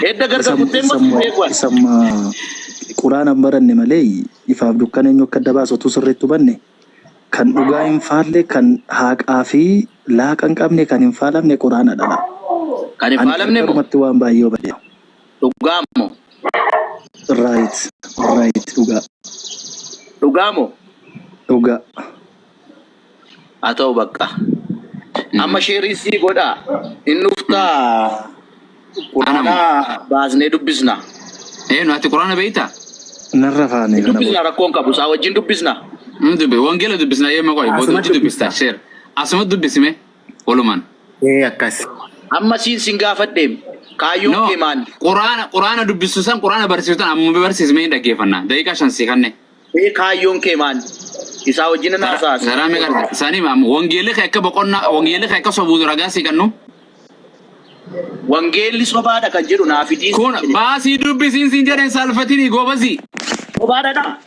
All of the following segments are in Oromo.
Edda gargar kutemmo eegwa. Sama Qur'aan baranne malee ifaaf dukkana eenyu akka dabaasotu sirriitti hubanne kan dhugaa hin faalle kan haqaa fi laaqan qabne kan hin faalamne Qur'aana dhala. Kan hin faalamne matti waan baay'ee hubadhe. Dhugaamo. Right dhugaa. Dhugaamo. Dhugaa. Atau bakka. Amma sheerisi godha. Innufta Qur'aana baasnee dubbisna. Nuti Qur'aana beektaa? Narra faane. Dubbisna rakkoon qabu saa wajjin dubbisna. Wangeela dubbisna yeema qoy boodatti dubbista sheer. Asuma dubbisime walumaan. Akkas. Amma siin gaafadheem. Kaayyoon kee maali? Qur'aana dubbisuusan Qur'aana barsiisuutan amma barsiisme hin dhaggeeffanna. Daqiiqaa 5 seekanne. Kaayyoon kee maali? Isa wajjin naasaa. Saraame garta. Sani wangeelli akka boqonnaa wangeelli akka sobuu ragaa seekannu. Wangeelli sobaadha kan jedhu naafidiin. Kun baasii dubbisiin siin jedhan salfatini goobasi. Sobaadha.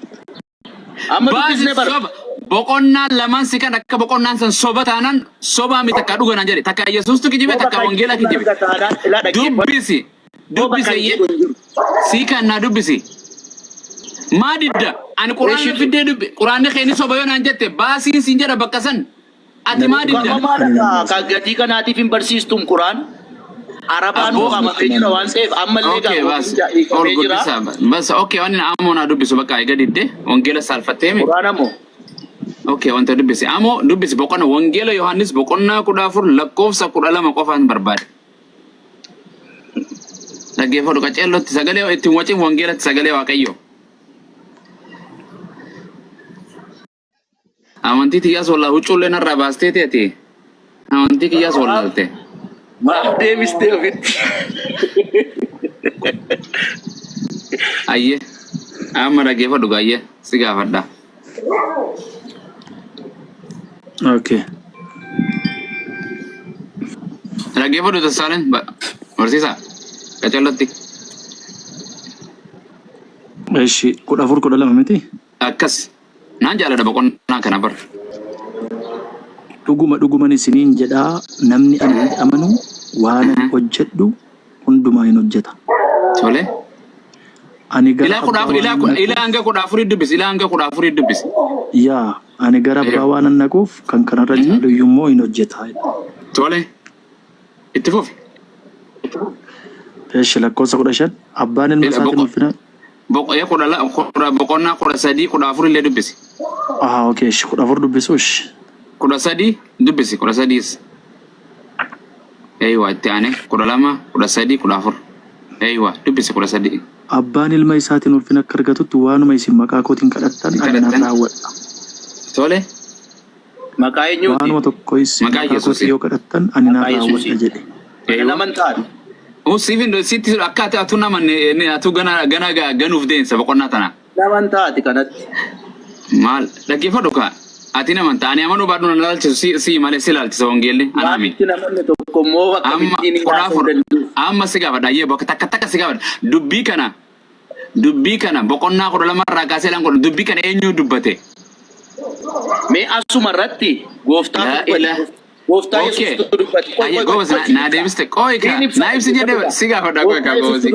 Amma dubbisne bara. Boqonnaa lamaan si kan akka boqonnaan san soba taanan sobaa mi takka dhugana jedhe takka Yesuustu kijibe takka wangeela kijibe. Dubbisi. Si kan na dubbisi. Maadidda ani Qur'aanni fidee dubbi Qur'aanni keeni soba yoo naan jette baasiin siin jedha bakka san. Ati maadidda. Ka gatii kanaatiif hin barsiistum Qur'aan. Arabaan buqamee jira waan ta'eef ammallee jira. Bas okay waan ammoo na dubbisu bakka eega didde wangeela salfattee mi. Qur'aan ammoo. Okay wanta dubbisi ammoo dubbisi boqonna wangeela Yohaannis boqonnaa 14 lakkoofsa 12 qofaan barbaade. Dhaggeeffadhu qaceellotti sagalee ittiin wacin wangeelatti sagalee Waaqayyo. Amantii tiyyaas walaa huccuullee narraa baastee teeti. Amantii kiyyaas walaalte. Maaf deebistee ofitti. Ayyee amma dhaggeeffadhu gaayyee si gaafadha. Okay. Dhaggeeffadhu tasaalen barsiisaa qaceellotti. Eeshi 14 miti. Akkas naan jaalladha boqonnaa kana bar. Dhuguma isiniin jedhaa namni ani amanu waan hojjedhu hundumaa hin hojjeta. Tole. Ani gara ila hanga 14 dubbis ila hanga 14 dubbis. Yaa ani gara abbaa waan naquuf kan kanarra caalu immoo hin hojjeta. Tole. Itti fufi. Eeshi lakkoofsa 15 abbaan ilma isaatiin ulfina. Boqonnaa 13 14 illee dubbisi. Okay 14 dubbisuush. 13 dubbisi 13. Eeywa itti aane 12 13 14. Eeywa dubbisi 13. Abbaan ilma isaatiin ulfina akka argatutti waanuma isin maqaa kootiin kadhattan ani nan raawwadha. Tole. Maqaa eenyuuti? Waanuma tokko isin maqaa kootiin yoo kadhattan ani nan raawwadha jedhe. Namantaan. Siifin sitti akka atu naman atu ganuuf deensa boqonnaa tana. Namantaati kanatti. Maal dhaggeeffadhu kaa. Ati naman taane amanuu baaduu na laalchisu si malee si laalchisa wangeelli anaami. Amma si gaafadha ayyee bakka takka si gaafadha dubbii kana boqonnaa 12 irraa kaasee lan godhu dubbii kana eenyu dubbate. Mee asuma irratti gooftaa Yesuus dubbate. Ayyee goobas na deebiste qooyi ka na ibsi jedhee si gaafadha qooyi ka goobasi.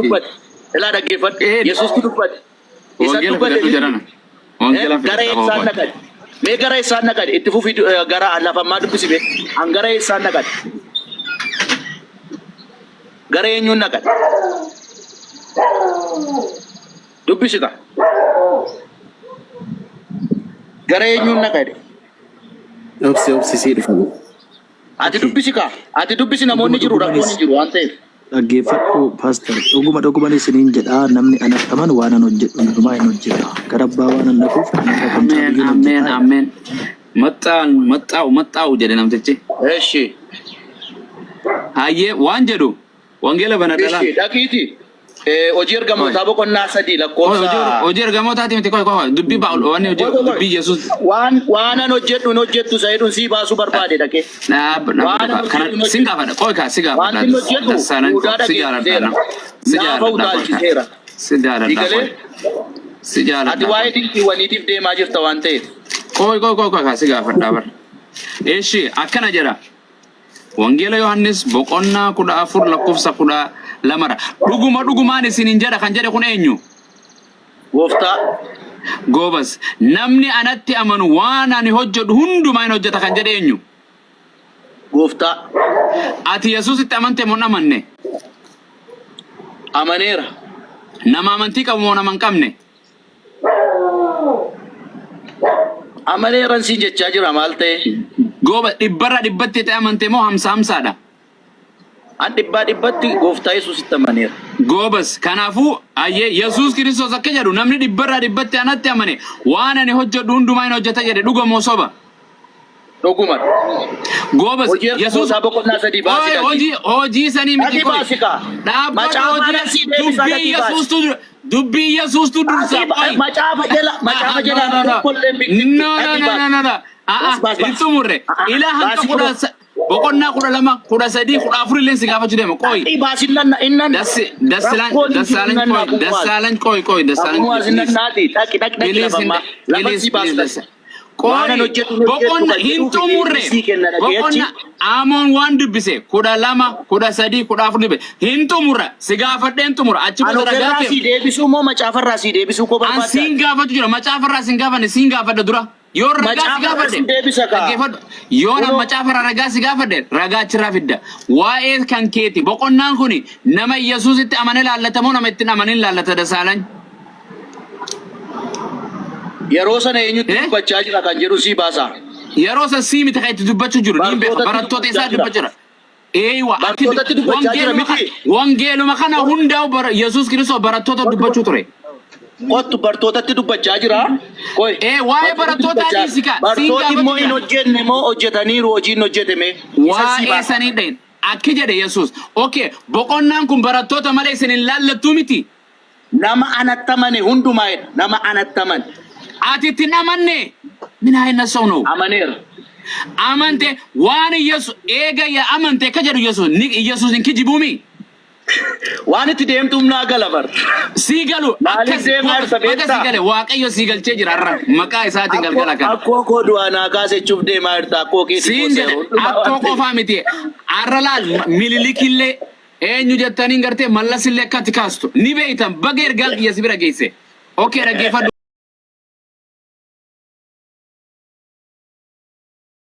Ilaa dhaggeeffadhu Yesuus dubbate. Isa dubbate. Gara eessaan naqate. Mee gara eessaan naqate itti fufi gara lafammaa dubbisibe an gara eessaan naqate. Gara eenyuun naqate. Dubbisita. Gara eenyuun naqate. Obsi si dhufu. Ati dubbisi ka. Ati dubbisi namoonni jiru rakkoon hin jiru waan ta'eef. Dhaggeeffadhu pastor dhuguma isiniin jedhaa namni anatti amanu waan an hojjedhu hundumaa hin hojjeta. Gara abbaa waan an naquuf Amen. Maxxaa'u jedhe namtichi. Eeshi. Hayyee waan jedhu wangeela banadhala. Eeshi dhaqiiti. Hojii ergamootaa boqonnaa 3 lakkoofsa. Hojii ergamootaati miti koi dubbii baa'u waan dubbii Yesuus. Waan an hojjedhu hin hojjettu sayyidun si baasuu barbaade dhaqee. Kana sin gaafadha qoi kaa si gaafadha. Waan hojjedhu si jaaladha. Ati waa'ee dinqiiwwaniitiif deemaa jirta waan ta'eef. Koi kaa si gaafadha bar. Eeshi akkana jedha. Wangeela Yohaannis boqonnaa 14 lakkoofsa 12. Dhugumaan isiniin jedha kan jedhe kun eenyu? Gooftaa. Goobas. Namni anatti amanu waan ani hojjedhu hundumaa hin hojjeta kan jedhe eenyu? Gooftaa. Ati Yesuusitti amante moo amanne? Amaneera. Nama amantii qabu moo nama hin qabne? Amaneeran siin jechaa jira maal ta'e? Gooba dhibbarra dhibbatti ta'e amante moo hamsaadha? An dhibbatti gooftaa Yesuusitti amaneera. Goobas kanaafuu ayyee Yesuus Kiristoos akka jedhu namni dhibbarra dhibbatti anatti amane waan ani hojjedhu hundumaa hin hojjeta jedhe dhuga moo soba? Dhuguma. Goobas Yesuus boqonnaa 3 baasika. Hojii sanii miti koy. Baasika. Dhaabbata hojii dubbii Yesuus tu dursa. Macaafa jala No. Itu murre. Ilahan ka kudasa. Boqonnaa 12 13 14 illee si gaafachuu deema qoy. Baasinnan innan. Dassaalan qoy. Boqonna hintu murre. Boqonna amoon waan dubbise 12 13 14 dubbe hintu murra si gaafadhe hintu murra achi booda ragaa si deebisuu moo macaafarraa si deebisuu ko barbaada? An siin gaafatu jira macaafarraa siin gaafanne siin gaafadhe dura. Yoo ragaa si gaafadhe yoo nama macaafarraa ragaa si gaafadhe ragaa achirraa fidda. Waa'ee kan keeti boqonnaan kuni nama Yesuusitti amane laallatamoo nama ittiin amanin laallata dasaalan. Yeroo sana eenyutti dubbachaa jira kan jedhu si baasa. Yeroo sana si miti kan itti dubbachuu jiru niin beeka barattoota isaa dubbachaa jira. Eeywa wangeeluma kana hundaa Yesuus Kiristoos barattoota dubbachuu ture. Qottu bartootatti dubbachaa jira. Waa'ee barattoota adiisika. Bartooti immoo hin hojjenne moo hojjetaniiru hojiin hojjetame. Waa'ee sanii dhayin akki jedhe Yesuus. Okay boqonnaan kun barattoota malee isin hin laallattuu miti. Nama anattamane hundumaa nama anattamane. Ati tin amanne mina hin nasawno amaneera amante waan Yesuus eega ya amante ka jedhu Yesuus hin kijibumi waan itti deemtuum naa gala bar siigalu akka sigale waaqayyo siigalchee jira arra maqaa isaatiin galgala kan akkoo koo du'aanaa kaasechuuf deemaa jirta akkoo keetii akkoo qofaa miti arra laal mililikillee eenyu jettaniin gartee mallasillee akkatti kaastu ni beeytan baga ergaan kiyya si bira geesse okay dhaggeeffadhu